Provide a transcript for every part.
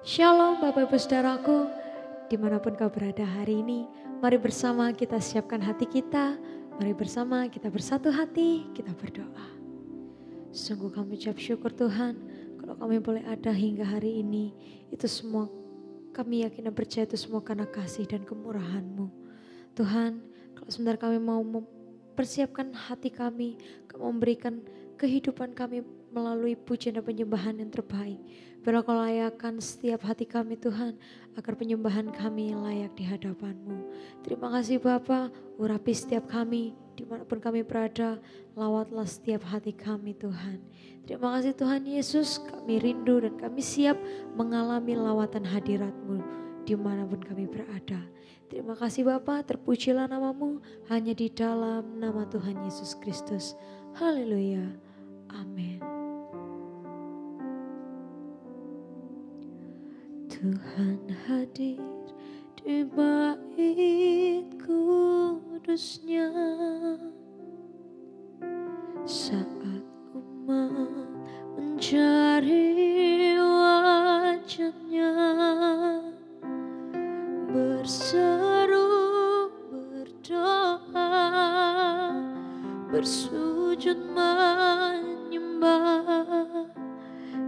Shalom Bapak Ibu Saudaraku, dimanapun kau berada hari ini, mari bersama kita siapkan hati kita, mari bersama kita bersatu hati, kita berdoa. Sungguh kami ucap syukur Tuhan, kalau kami boleh ada hingga hari ini, itu semua kami yakin dan percaya itu semua karena kasih dan kemurahan-Mu. Tuhan, kalau sebentar kami mau mempersiapkan hati kami, kau memberikan kehidupan kami melalui pujian dan penyembahan yang terbaik. Biarlah kau layakkan setiap hati kami Tuhan, agar penyembahan kami layak di hadapan-Mu. Terima kasih Bapa, urapi setiap kami, dimanapun kami berada, lawatlah setiap hati kami Tuhan. Terima kasih Tuhan Yesus, kami rindu dan kami siap mengalami lawatan hadirat-Mu dimanapun kami berada. Terima kasih Bapa, terpujilah nama-Mu hanya di dalam nama Tuhan Yesus Kristus. Haleluya, amin. Tuhan hadir di bait kudusnya saat umat mencari wajahnya, berseru, berdoa, bersujud menyembah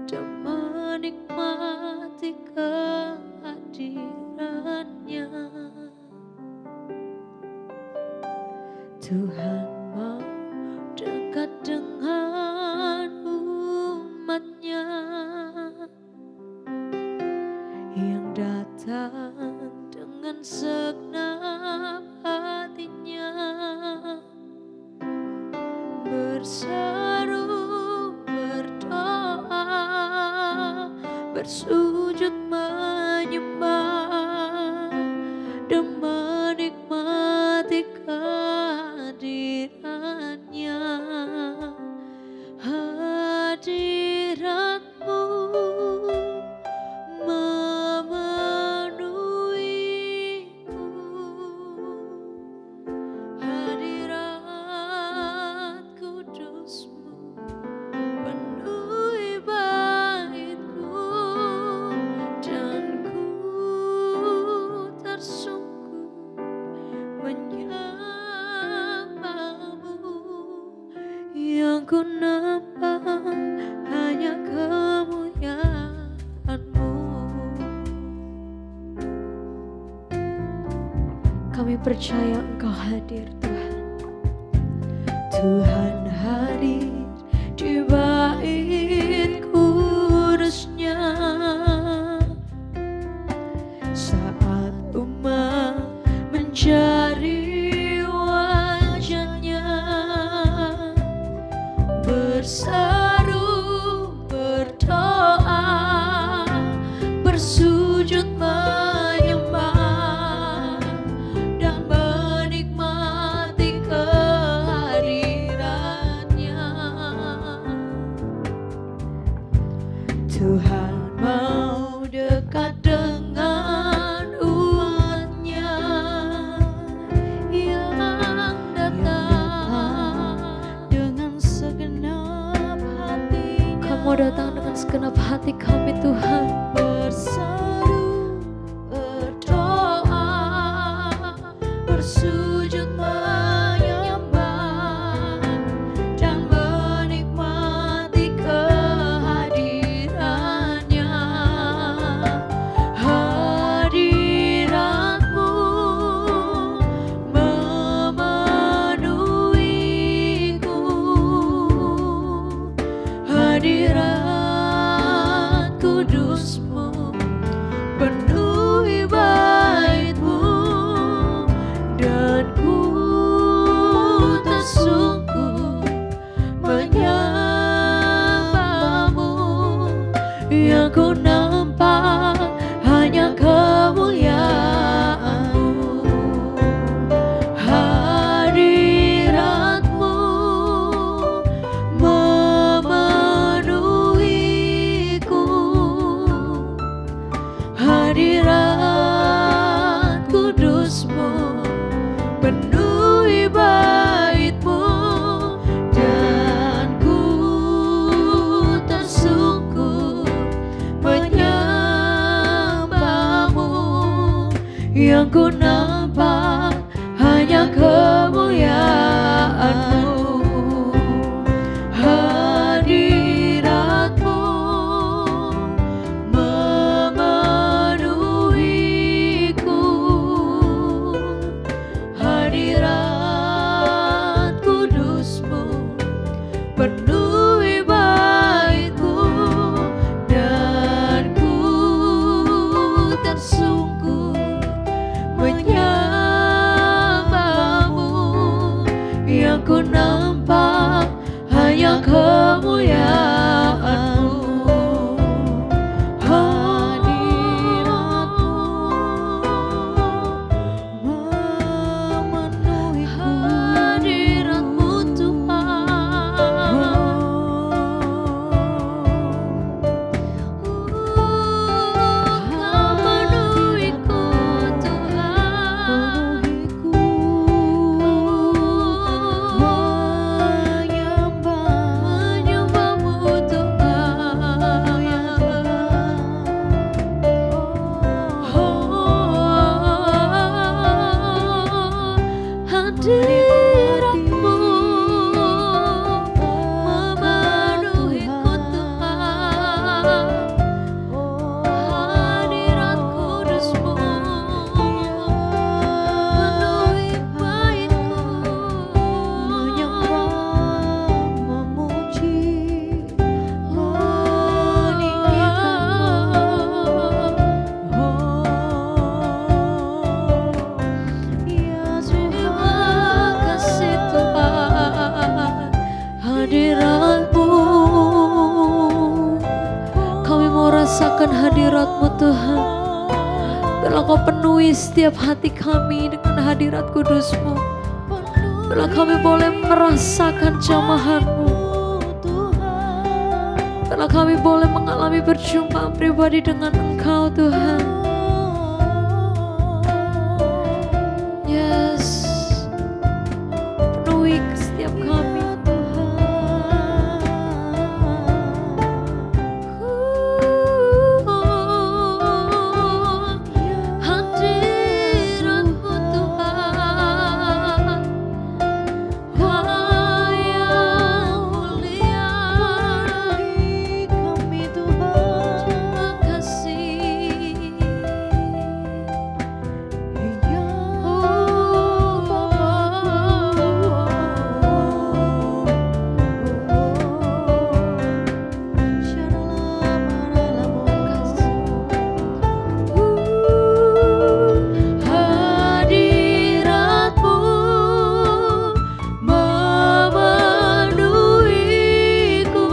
dan menikmati kehadirannya. Tuhan mau dekat dengan umatnya yang datang dengan segenap hatinya, berseru, berdoa, bersujud menyembah dan menikmati kehadirannya. Hadirat-Mu memenuhiku, hadirat kudus-Mu penuhi bait-Ku, dan ku tersungkur menyembah-Mu. Yang ku nampak hanya kemuliaan-Mu. Kami percaya Engkau hadir Tuhan. Tuhan hadir di bait kudusnya saat umat mencari wajahnya, berseru, berdoa, bersujud menyembah dan menikmati kehadirannya. Tuhan mau dekat dengan umatnya yang datang dengan segenap hatinya. Kamu datang dengan segenap hati kami Tuhan. Berseru, berdoa, bersujud menyembah dan menikmati kehadirannya. Hadirat-Mu memenuhiku, hadirat kudus-Mu penuhi bait-Mu, dan ku tersungkur menyembah-Mu. Yang ku nampak hanya kemuliaan-Mu. Hadirat-Mu memenuhiku, hadirat kudus-Mu penuhi bait-Mu, dan ku tersungkur yang ku nampak hanya kemuliaan-Mu. Hadirat-Mu memenuhiku, hadirat kudus-Mu penuhi baitku, dan ku tersungkur menyembah-Mu. Yang ku nampak hanya kemuliaan-Mu. Hadirat-Mu memenuhiku, hadirat-Mu Tuhan. Kau memenuhiku Tuhan. Menyembah-Mu Tuhan. Hadirat-Mu memenuhiku Tuhan. Hadirat kudus-Mu penuhi baitku, menyembah, memuji, terima kasih Tuhan. Hadirat-Mu, kami mau rasakan hadirat-Mu Tuhan. Biarlah Kau penuhi setiap hati kami dengan hadirat kudus-Mu. Biarlah kami boleh merasakan jamahan-Mu. Biarlah kami boleh mengalami perjumpaan pribadi dengan Engkau Tuhan. Yes, penuhi setiap kami hadirat-Mu Tuhan. Yang mulia kami Tuhan. Terima kasih. Hadirat-Mu memenuhiku,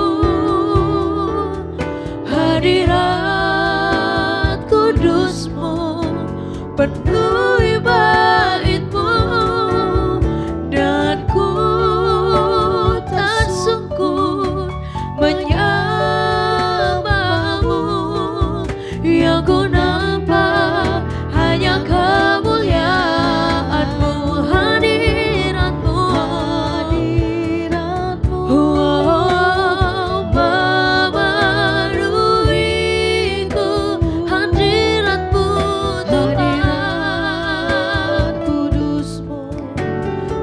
hadirat kudus-Mu penuhi bait-Mu, dan ku tersungkur menyembah-Mu. Yang ku nampak hanya kemuliaan-Mu. Hadirat-Mu memenuhiku, hadirat-Mu Tuhan. Kudus-Mu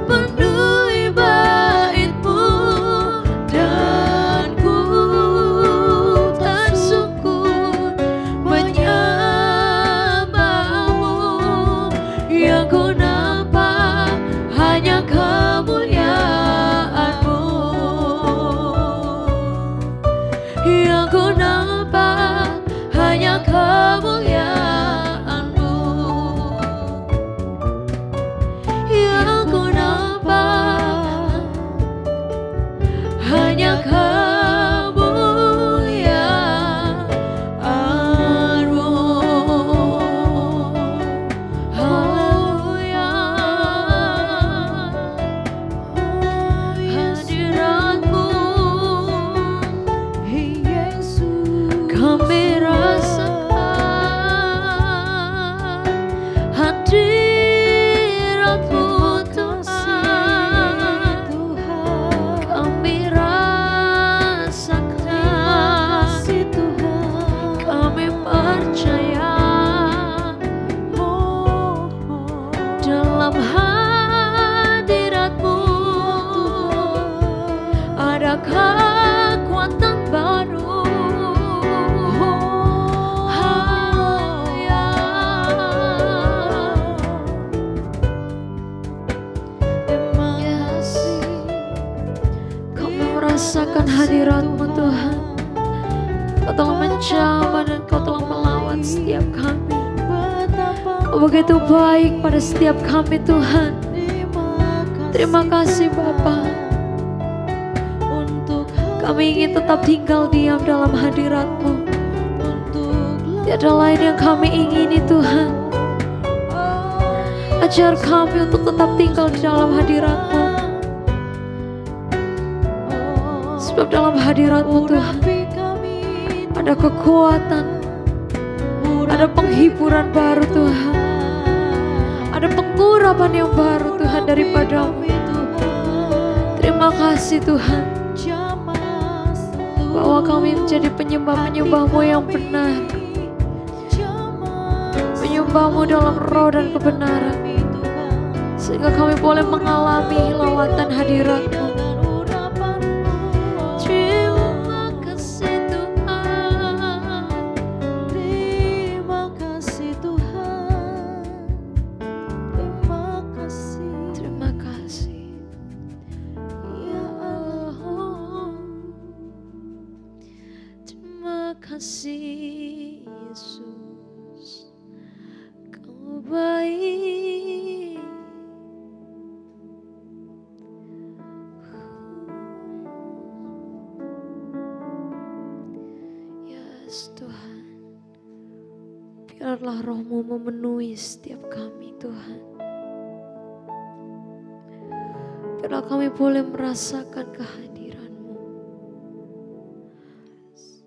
penuhi bait-Mu, dan ku tersungkur menyembah-Mu. Yang ku nampak hanya kemuliaan-Mu. Yang ku nampak hanya kemuliaan-Mu. Yang ku nampak hanya kemuliaan-Mu. Haleluya. Hadirat-Mu kami rasakan. Hadirat-Mu Tuhan, kami rasakan. Kami percaya begitu baik pada setiap kami Tuhan. Terima kasih Bapa. Kami ingin tetap tinggal diam dalam hadirat-Mu. Tiada lain yang kami ingini Tuhan. Ajar kami untuk tetap tinggal di dalam hadirat-Mu. Sebab dalam hadirat-Mu Tuhan ada kekuatan, ada penghiburan baru Tuhan, ada pengurapan yang baru Tuhan daripada-Mu. Terima kasih Tuhan bahwa kami menjadi penyembah-penyembah-Mu yang benar, menyembah-Mu dalam roh dan kebenaran, sehingga kami boleh mengalami lawatan hadirat-Mu. kasih Yesus, Kau baik. Yes Tuhan, biarlah Roh-Mu memenuhi setiap kami Tuhan. Biarlah kami boleh merasakan kehadiran-Mu.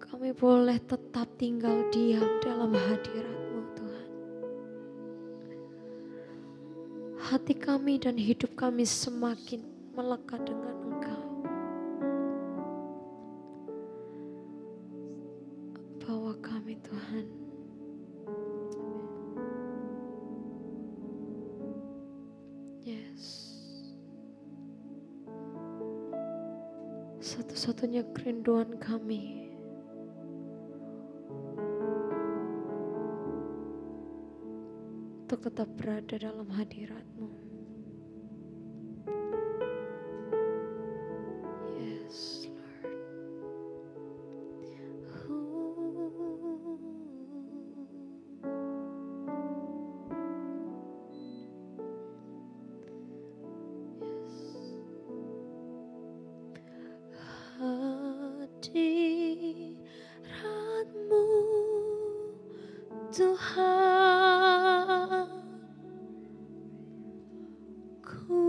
Kami boleh tetap tinggal diam dalam hadirat-Mu Tuhan. Hati kami dan hidup kami semakin melekat dengan Engkau. Bawa kami Tuhan. Yes. Satu-satunya kerinduan kami untuk tetap berada dalam hadirat-Mu. Yes, Lord. Hadirat-Mu Tuhan, ku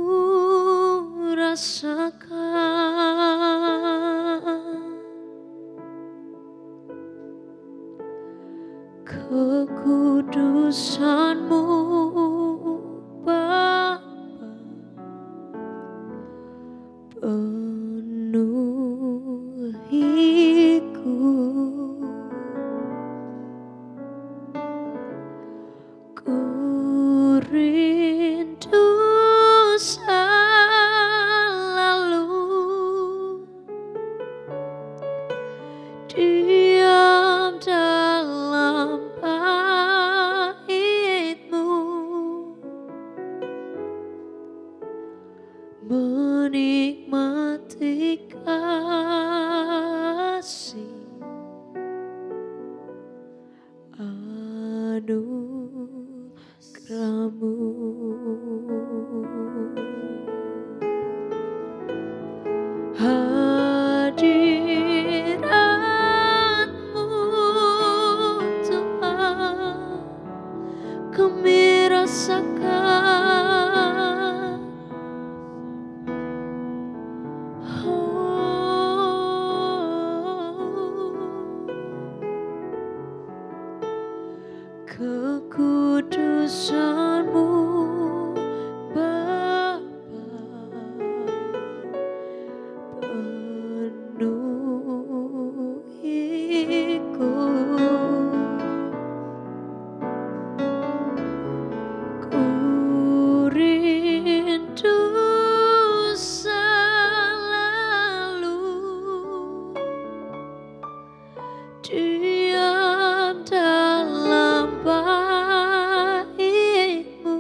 rasakan kekudusan-Mu Bapa, penuhiku. Ku rindu selalu diam dalam bait-Mu, menikmati kasih anugerah-Mu. Hadirat-Mu Tuhan, kami rasakan. Kekudusan-Mu Bapa, penuhiku. Ku rindu selalu diam dalam bait-Mu,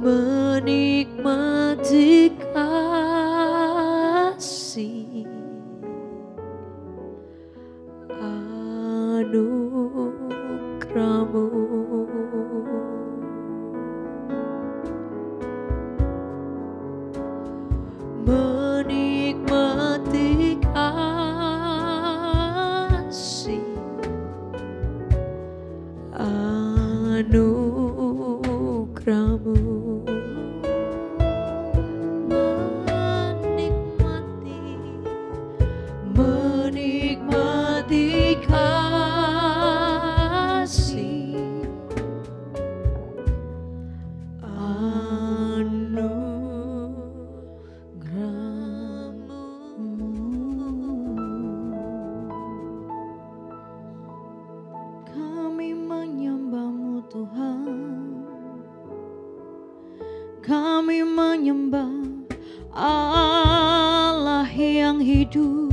menikmati kasih anugerah-Mu. hidup.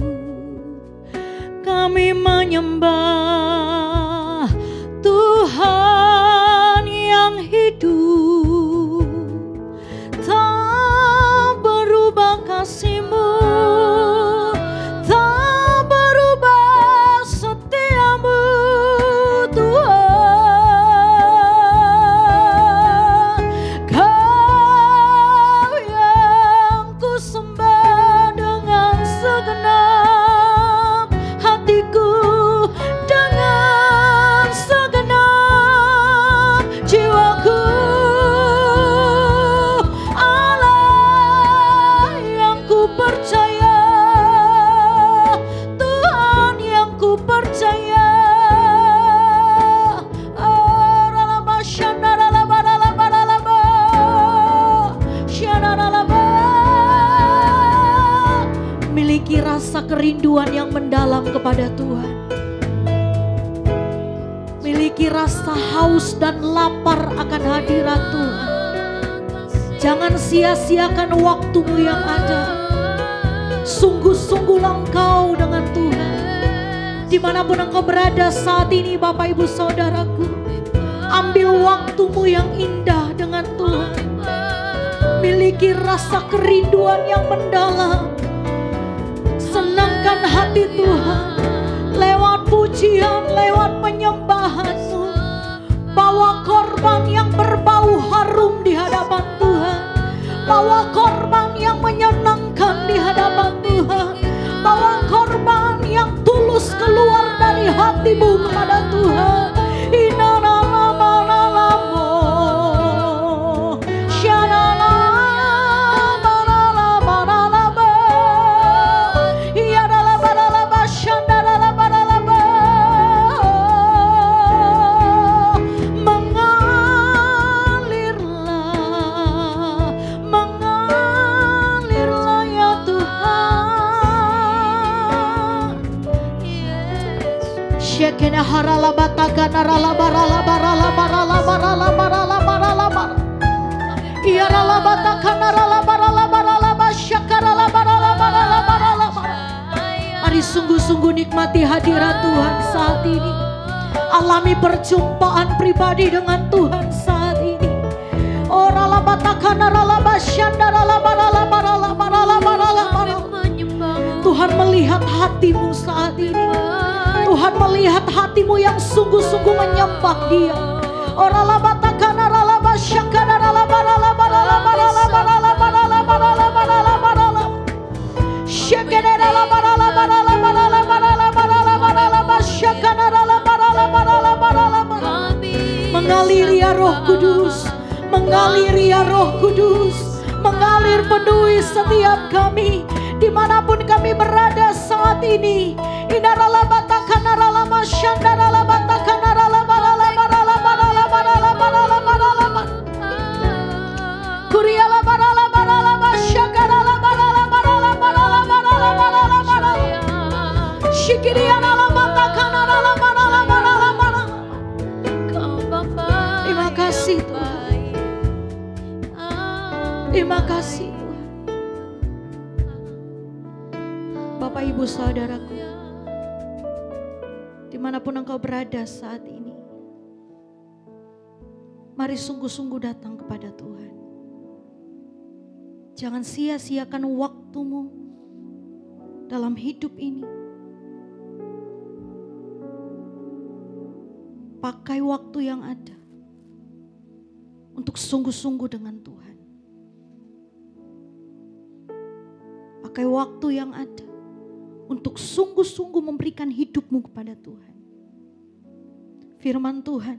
Kami menyembah Tuhan yang hidup. Tak berubah kasih-Mu, tak berubah setia-Mu Tuhan. Kau yang ku sembah dengan segenap hatiku, dengan segenap jiwaku. Allah yang ku percaya, Tuhan yang ku percaya. Miliki rasa kerinduan yang mendalam kepada Tuhan. Miliki rasa haus dan lapar akan hadirat Tuhan. Jangan sia-siakan waktumu yang ada. Sungguh-sungguhlah engkau dengan Tuhan. Dimanapun engkau berada saat ini Bapak Ibu Saudaraku, ambil waktumu yang indah dengan Tuhan. Miliki rasa kerinduan yang mendalam. Senangkan hati Tuhan lewat pujian, lewat penyembahan-Mu. Bawa korban yang berbau harum di hadapan Tuhan. Bawa korban yang menyenangkan di hadapan Tuhan. Bawa korban yang tulus keluar dari hatimu kepada Tuhan. Kena harala bataka narala barala barala barala barala barala barala barala. Iarala bataka narala barala barala basyakarala barala barala barala barala. Mari sungguh-sungguh nikmati hadirat Tuhan saat ini. Alami perjumpaan pribadi dengan Tuhan saat ini. Orala bataka narala basyandarala barala barala barala barala barala. Tuhan melihat hatimu saat ini. Tuhan melihat hatimu yang sungguh-sungguh menyembah Dia. Orala batakana rala basyakana rala barala barala barala barala barala barala barala barala. Syakana rala barala barala barala barala barala barala basyakana rala barala barala barala barala. Mengalir ya Roh Kudus, mengalir ya Roh Kudus, mengalir penuhi setiap kami dimanapun kami berada saat ini. Inarala batakana rala masyandarala batakana rala barala barala barala barala barala barala Kuriala barala barala basyakarala barala barala barala barala barala barala Shikiriana la batakana rala barala barala barala. Terima kasih Tuhan. Terima kasih Tuhan. Bapak Ibu Saudaraku, dimanapun engkau berada saat ini, mari sungguh-sungguh datang kepada Tuhan. Jangan sia-siakan waktumu dalam hidup ini. Pakai waktu yang ada untuk sungguh-sungguh dengan Tuhan. Pakai waktu yang ada untuk sungguh-sungguh memberikan hidupmu kepada Tuhan. Firman Tuhan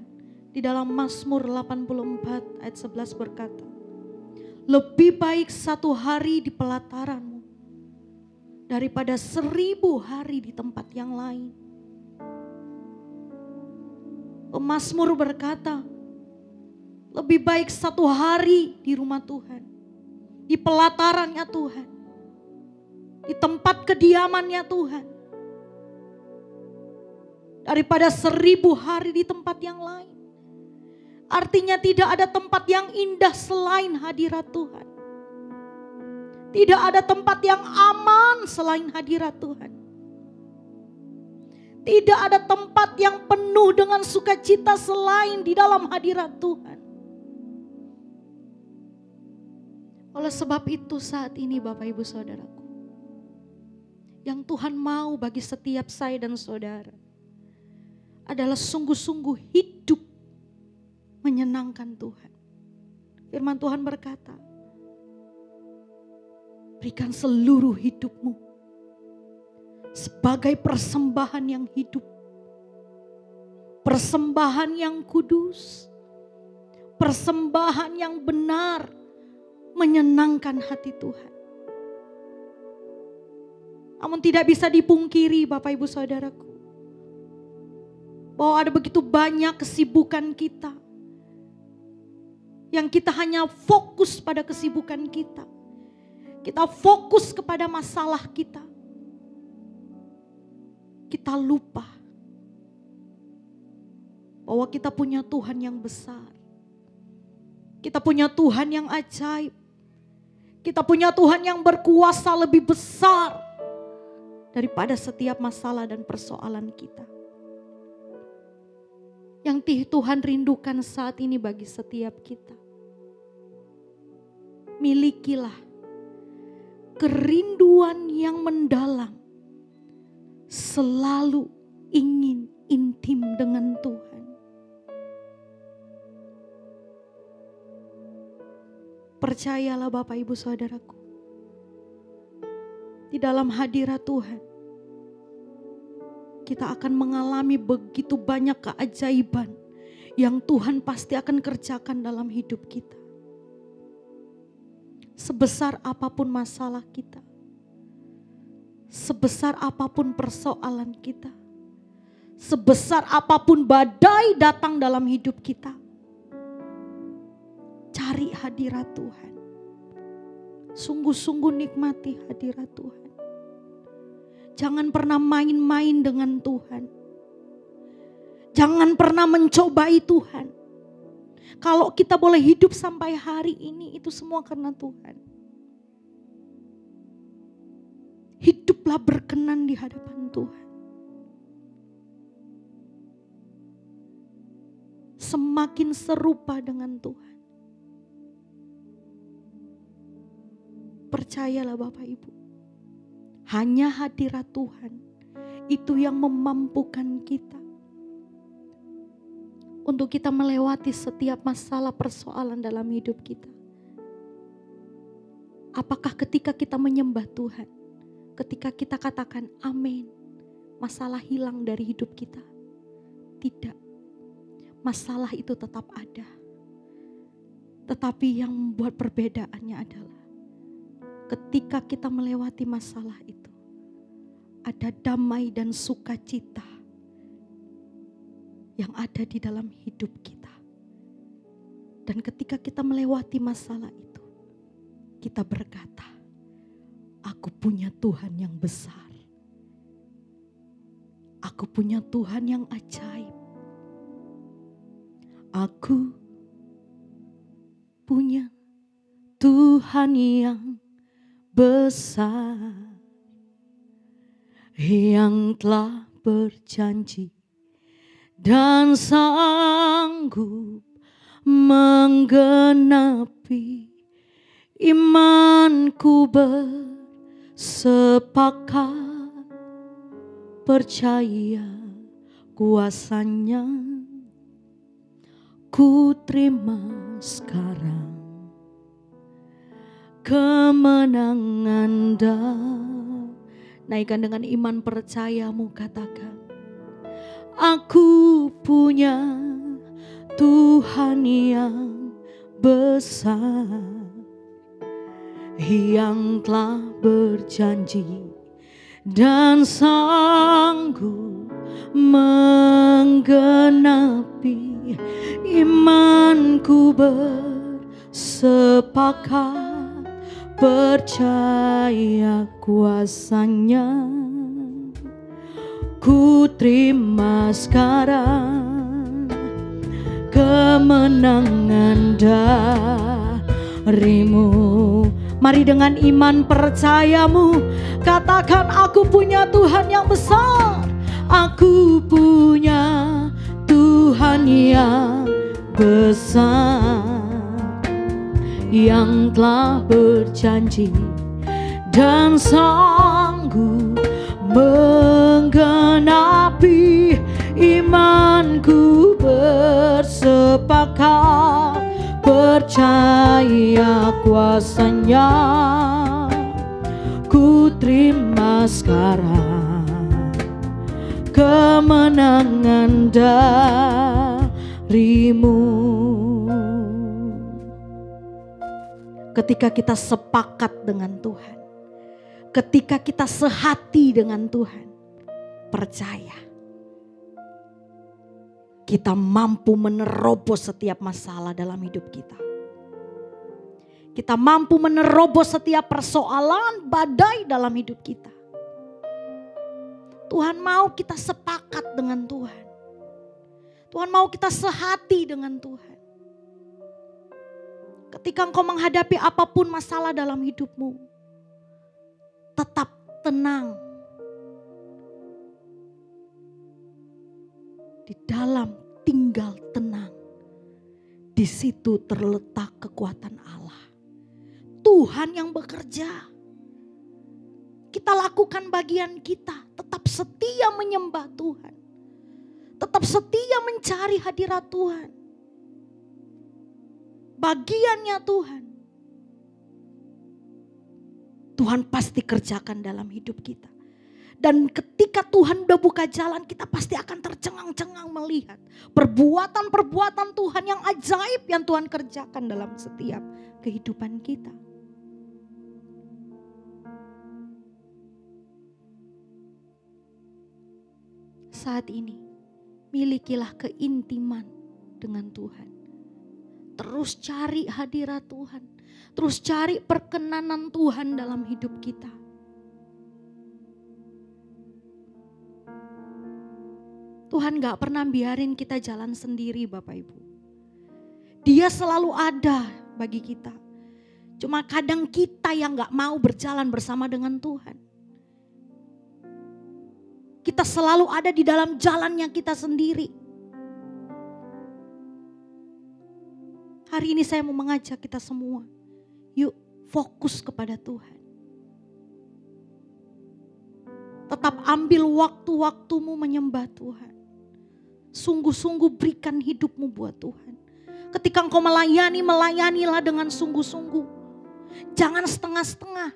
di dalam Mazmur 84 ayat 11 berkata, lebih baik 1 hari di pelataranmu daripada 1000 hari di tempat yang lain. Pemazmur berkata, lebih baik 1 hari di rumah Tuhan, di pelatarannya Tuhan, di tempat kediamannya Tuhan, daripada 1000 hari di tempat yang lain. Artinya tidak ada tempat yang indah selain hadirat Tuhan. Tidak ada tempat yang aman selain hadirat Tuhan. Tidak ada tempat yang penuh dengan sukacita selain di dalam hadirat Tuhan. Oleh sebab itu saat ini Bapak Ibu Saudaraku, yang Tuhan mau bagi setiap saya dan saudara adalah sungguh-sungguh hidup menyenangkan Tuhan. Firman Tuhan berkata, berikan seluruh hidupmu sebagai persembahan yang hidup, persembahan yang kudus, persembahan yang benar, menyenangkan hati Tuhan. Namun tidak bisa dipungkiri Bapak Ibu Saudaraku, bahwa ada begitu banyak kesibukan kita, yang kita hanya fokus pada kesibukan kita. Kita fokus kepada masalah kita. Kita lupa bahwa kita punya Tuhan yang besar. Kita punya Tuhan yang ajaib. Kita punya Tuhan yang berkuasa lebih besar daripada setiap masalah dan persoalan kita. Yang Tuhan rindukan saat ini bagi setiap kita. Milikilah kerinduan yang mendalam, selalu ingin intim dengan Tuhan. Percayalah Bapak Ibu Saudaraku, di dalam hadirat Tuhan kita akan mengalami begitu banyak keajaiban yang Tuhan pasti akan kerjakan dalam hidup kita. Sebesar apapun masalah kita, sebesar apapun persoalan kita, sebesar apapun badai datang dalam hidup kita, cari hadirat Tuhan. Sungguh-sungguh nikmati hadirat Tuhan. Jangan pernah main-main dengan Tuhan. Jangan pernah mencobai Tuhan. Kalau kita boleh hidup sampai hari ini, itu semua karena Tuhan. Hiduplah berkenan di hadapan Tuhan. Semakin serupa dengan Tuhan. Percayalah Bapak Ibu, hanya hadirat Tuhan itu yang memampukan kita untuk kita melewati setiap masalah persoalan dalam hidup kita. Apakah ketika kita menyembah Tuhan, ketika kita katakan amin, masalah hilang dari hidup kita? Tidak. Masalah itu tetap ada. Tetapi yang membuat perbedaannya adalah ketika kita melewati masalah itu, ada damai dan sukacita yang ada di dalam hidup kita. Dan ketika kita melewati masalah itu, kita berkata, aku punya Tuhan yang besar. Aku punya Tuhan yang ajaib. Aku punya Tuhan yang besar, yang telah berjanji dan sanggup menggenapi. Imanku bersepakat, percaya kuasanya. Ku terima sekarang kemenangan naikkan dengan iman percayamu, katakan, aku punya Tuhan yang besar, yang telah berjanji dan sanggup menggenapi. Imanku bersepakat, percaya kuasanya. Ku terima sekarang kemenangan darimu, Mari dengan iman percayamu katakan, aku punya Tuhan yang besar. Aku punya Tuhan yang besar, yang telah berjanji dan sanggup menggenapi. Imanku bersepakat percaya kuasanya. Ku terima sekarang kemenangan darimu. Ketika kita sepakat dengan Tuhan, ketika kita sehati dengan Tuhan, percaya kita mampu menerobos setiap masalah dalam hidup kita. Kita mampu menerobos setiap persoalan, badai dalam hidup kita. Tuhan mau kita sepakat dengan Tuhan. Tuhan mau kita sehati dengan Tuhan. Ketika engkau menghadapi apapun masalah dalam hidupmu, tetap tenang. Di dalam tinggal tenang, di situ terletak kekuatan Allah. Tuhan yang bekerja. Kita lakukan bagian kita, tetap setia menyembah Tuhan. Tetap setia mencari hadirat Tuhan. Bagiannya Tuhan. Tuhan pasti kerjakan dalam hidup kita. Dan ketika Tuhan udah buka jalan, kita pasti akan tercengang-cengang melihat perbuatan-perbuatan Tuhan yang ajaib yang Tuhan kerjakan dalam setiap kehidupan kita. Saat ini, milikilah keintiman dengan Tuhan. Terus cari hadirat Tuhan. Terus cari perkenanan Tuhan dalam hidup kita. Tuhan gak pernah biarin kita jalan sendiri Bapak Ibu. Dia selalu ada bagi kita. Cuma kadang kita yang gak mau berjalan bersama dengan Tuhan. Kita selalu ada di dalam jalannya kita sendiri. Hari ini saya mau mengajak kita semua. Yuk fokus kepada Tuhan. Tetap ambil waktu-waktumu menyembah Tuhan. Sungguh-sungguh berikan hidupmu buat Tuhan. Ketika engkau melayani, melayanilah dengan sungguh-sungguh. Jangan setengah-setengah.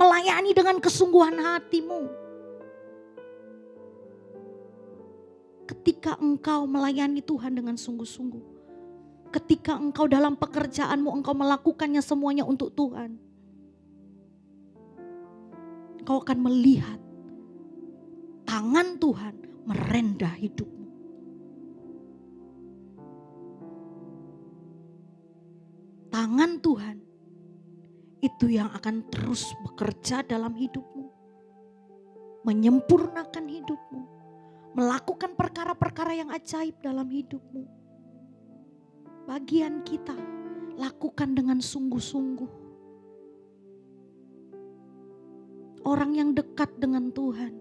Melayani dengan kesungguhan hatimu. Ketika engkau melayani Tuhan dengan sungguh-sungguh. Ketika engkau dalam pekerjaanmu, engkau melakukannya semuanya untuk Tuhan. Engkau akan melihat tangan Tuhan merendah hidupmu. Tangan Tuhan itu yang akan terus bekerja dalam hidupmu. Menyempurnakan hidupmu. Melakukan perkara-perkara yang ajaib dalam hidupmu. Bagian kita lakukan dengan sungguh-sungguh. Orang yang dekat dengan Tuhan,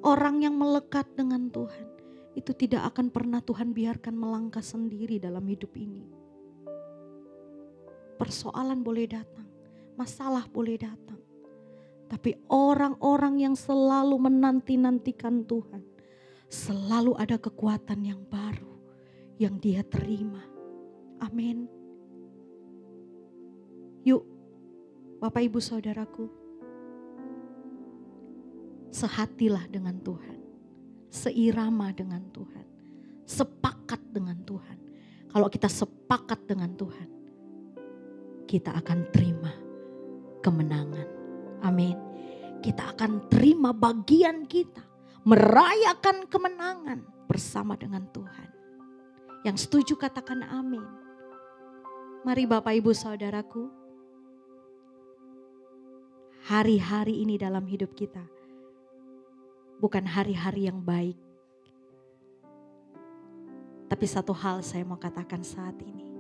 orang yang melekat dengan Tuhan, itu tidak akan pernah Tuhan biarkan melangkah sendiri dalam hidup ini. Persoalan boleh datang, masalah boleh datang. Tapi orang-orang yang selalu menanti-nantikan Tuhan, selalu ada kekuatan yang baru yang dia terima. Amin. Yuk, Bapak Ibu Saudaraku, sehatilah dengan Tuhan, seirama dengan Tuhan, sepakat dengan Tuhan. Kalau kita sepakat dengan Tuhan, kita akan terima kemenangan. Amin. Kita akan terima bagian kita, merayakan kemenangan bersama dengan Tuhan. Yang setuju katakan amin. Mari Bapak Ibu Saudaraku, hari-hari ini dalam hidup kita bukan hari-hari yang baik. Tapi satu hal saya mau katakan saat ini.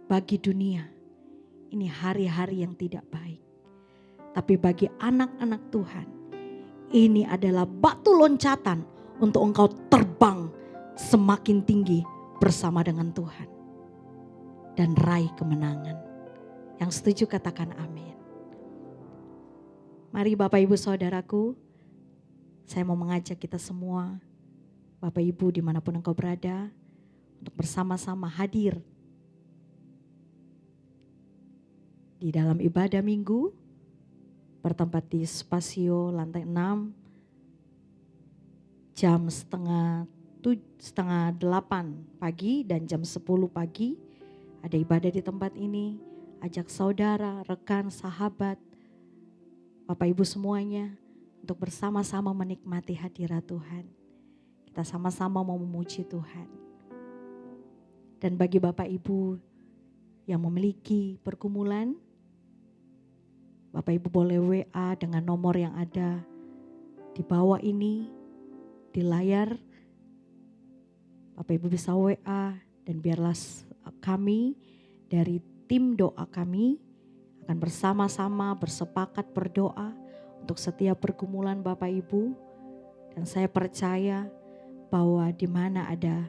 Bagi dunia, ini hari-hari yang tidak baik. Tapi bagi anak-anak Tuhan, ini adalah batu loncatan untuk engkau terbang semakin tinggi bersama dengan Tuhan. Dan raih kemenangan. Yang setuju katakan amin. Mari Bapak Ibu Saudaraku, saya mau mengajak kita semua, Bapak Ibu dimanapun engkau berada, untuk bersama-sama hadir di dalam ibadah minggu, bertempat di Spasio lantai 6, jam setengah 8 pagi dan jam 10 pagi. Ada ibadah di tempat ini, ajak saudara, rekan, sahabat, Bapak Ibu semuanya untuk bersama-sama menikmati hadirat Tuhan. Kita sama-sama mau memuji Tuhan. Dan bagi Bapak Ibu yang memiliki pergumulan, Bapak Ibu boleh WA dengan nomor yang ada di bawah ini, di layar. Bapak Ibu bisa WA dan biarlah kami dari tim doa kami akan bersama-sama bersepakat berdoa untuk setiap pergumulan Bapak Ibu. Dan saya percaya bahwa di mana ada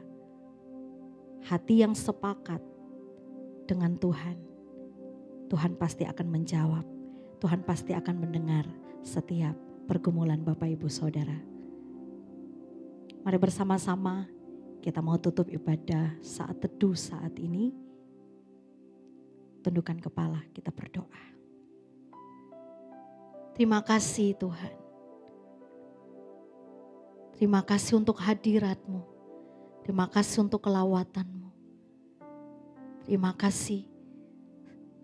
hati yang sepakat dengan Tuhan, Tuhan pasti akan menjawab. Tuhan pasti akan mendengar setiap pergumulan Bapak Ibu Saudara. Mari bersama-sama kita mau tutup ibadah saat teduh saat ini. Tundukkan kepala, kita berdoa. Terima kasih Tuhan. Terima kasih untuk hadirat-Mu. Terima kasih untuk kelawatan-Mu. Terima kasih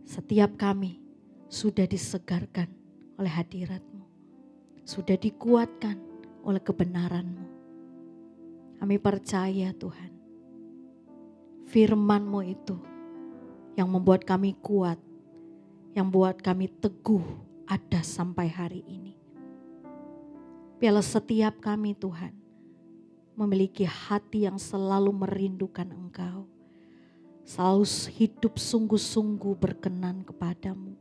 setiap kami sudah disegarkan oleh hadirat-Mu. Sudah dikuatkan oleh kebenaran-Mu. Kami percaya Tuhan, firman-Mu itu yang membuat kami kuat, yang membuat kami teguh ada sampai hari ini. Biarlah setiap kami Tuhan memiliki hati yang selalu merindukan Engkau, selalu hidup sungguh-sungguh berkenan kepadamu.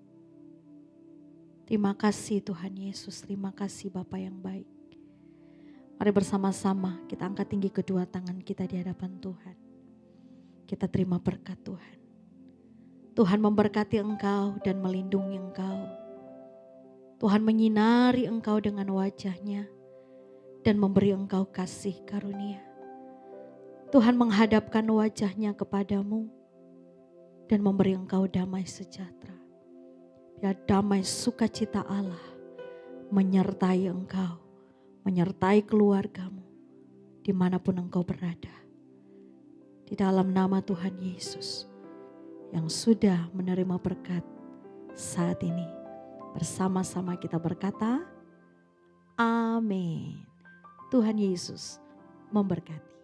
Terima kasih Tuhan Yesus, terima kasih Bapa yang baik. Mari bersama-sama kita angkat tinggi kedua tangan kita di hadapan Tuhan. Kita terima berkat Tuhan. Tuhan memberkati engkau dan melindungi engkau. Tuhan menyinari engkau dengan wajah-Nya dan memberi engkau kasih karunia. Tuhan menghadapkan wajah-Nya kepadamu dan memberi engkau damai sejahtera. Biar damai sukacita Allah menyertai engkau, menyertai keluargamu, dimanapun engkau berada. Di dalam nama Tuhan Yesus yang sudah menerima berkat saat ini, bersama-sama kita berkata, amin. Tuhan Yesus memberkati.